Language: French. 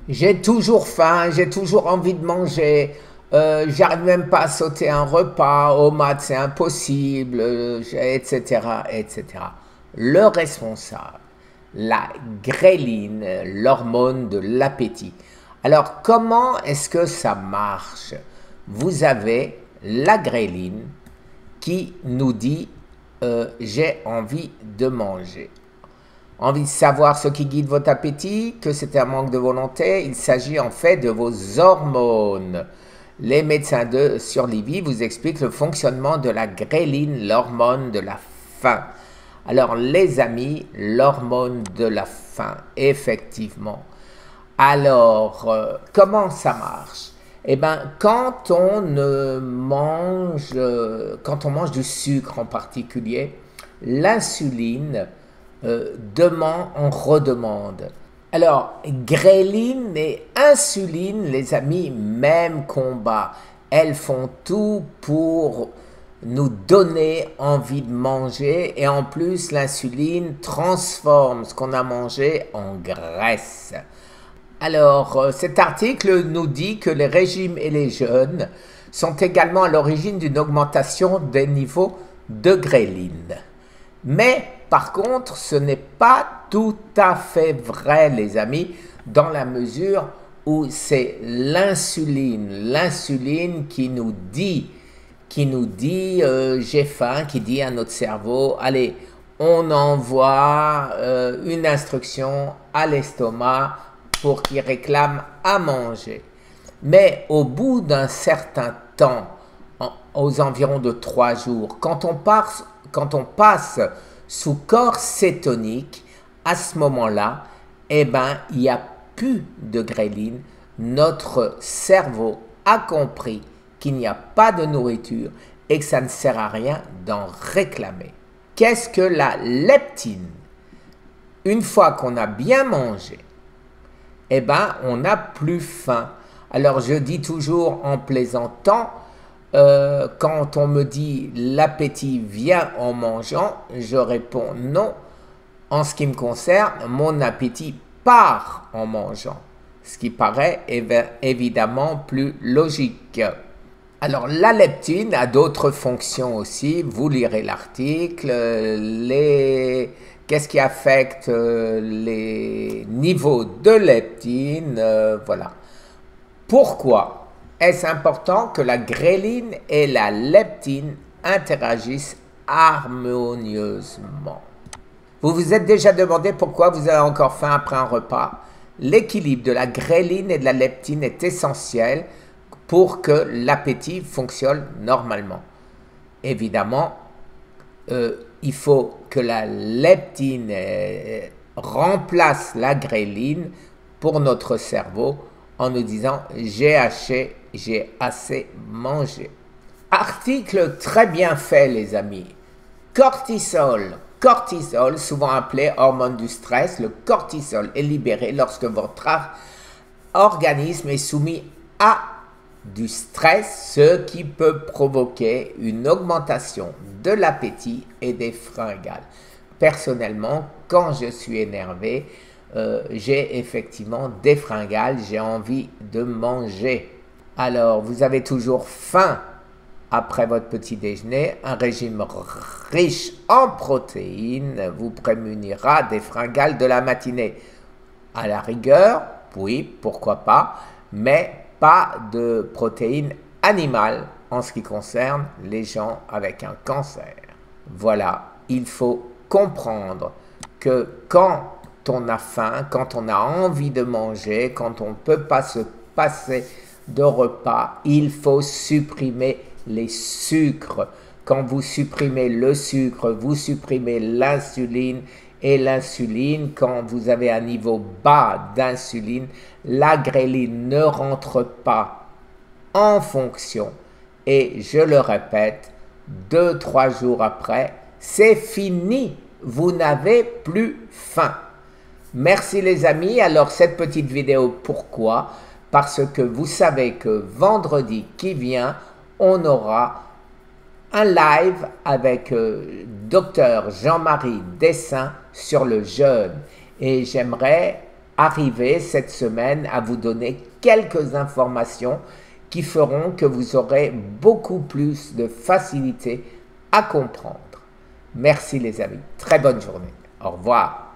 J'ai toujours faim, j'ai toujours envie de manger, j'arrive même pas à sauter un repas, aux maths c'est impossible, etc., etc. Le responsable, la gréline, l'hormone de l'appétit. Alors comment est-ce que ça marche? Vous avez la gréline qui nous dit j'ai envie de manger. Envie de savoir ce qui guide votre appétit, que c'est un manque de volonté, il s'agit en fait de vos hormones. Les médecins de Surlivy vous expliquent le fonctionnement de la gréline, l'hormone de la faim. Alors les amis, l'hormone de la faim, effectivement. Alors, comment ça marche? Eh bien, quand on mange du sucre en particulier, l'insuline on redemande. Alors, gréline et insuline, les amis, même combat. Elles font tout pour nous donner envie de manger et en plus, l'insuline transforme ce qu'on a mangé en graisse. Alors, cet article nous dit que les régimes et les jeûnes sont également à l'origine d'une augmentation des niveaux de gréline. Mais par contre, ce n'est pas tout à fait vrai, les amis, dans la mesure où c'est l'insuline qui nous dit j'ai faim, qui dit à notre cerveau, allez, on envoie une instruction à l'estomac pour qu'il réclame à manger. Mais au bout d'un certain temps, aux environs de 3 jours, quand on passe sous corps cétonique, à ce moment-là, eh ben, il n'y a plus de gréline. Notre cerveau a compris qu'il n'y a pas de nourriture et que ça ne sert à rien d'en réclamer. Qu'est-ce que la leptine? Une fois qu'on a bien mangé, eh ben, on n'a plus faim. Alors je dis toujours en plaisantant, quand on me dit l'appétit vient en mangeant, je réponds non. En ce qui me concerne, mon appétit part en mangeant, ce qui paraît évidemment plus logique. Alors la leptine a d'autres fonctions aussi, vous lirez l'article, qu'est-ce qui affecte les niveaux de leptine, voilà. Pourquoi est-ce important que la gréline et la leptine interagissent harmonieusement? Vous vous êtes déjà demandé pourquoi vous avez encore faim après un repas? L'équilibre de la gréline et de la leptine est essentiel pour que l'appétit fonctionne normalement. Évidemment, il faut que la leptine remplace la gréline pour notre cerveau en nous disant j'ai assez mangé. Article très bien fait, les amis. Cortisol, souvent appelé hormone du stress, le cortisol est libéré lorsque votre organisme est soumis à du stress, ce qui peut provoquer une augmentation de l'appétit et des fringales. Personnellement, quand je suis énervé, j'ai effectivement des fringales, j'ai envie de manger. Alors, vous avez toujours faim après votre petit déjeuner. Un régime riche en protéines vous prémunira des fringales de la matinée. À la rigueur, oui, pourquoi pas, mais pas de protéines animales en ce qui concerne les gens avec un cancer. Voilà, il faut comprendre que quand on a faim, quand on a envie de manger, quand on ne peut pas se passer de repas, il faut supprimer les sucres. Quand vous supprimez le sucre, vous supprimez l'insuline. Et l'insuline, quand vous avez un niveau bas d'insuline, la gréline ne rentre pas en fonction. Et je le répète, 2-3 jours après, c'est fini. Vous n'avez plus faim. Merci les amis. Alors cette petite vidéo, pourquoi? Parce que vous savez que vendredi qui vient, on aura un live avec Dr Jean-Marie Dessin sur le jeûne. Et j'aimerais arriver cette semaine à vous donner quelques informations qui feront que vous aurez beaucoup plus de facilité à comprendre. Merci les amis. Très bonne journée. Au revoir.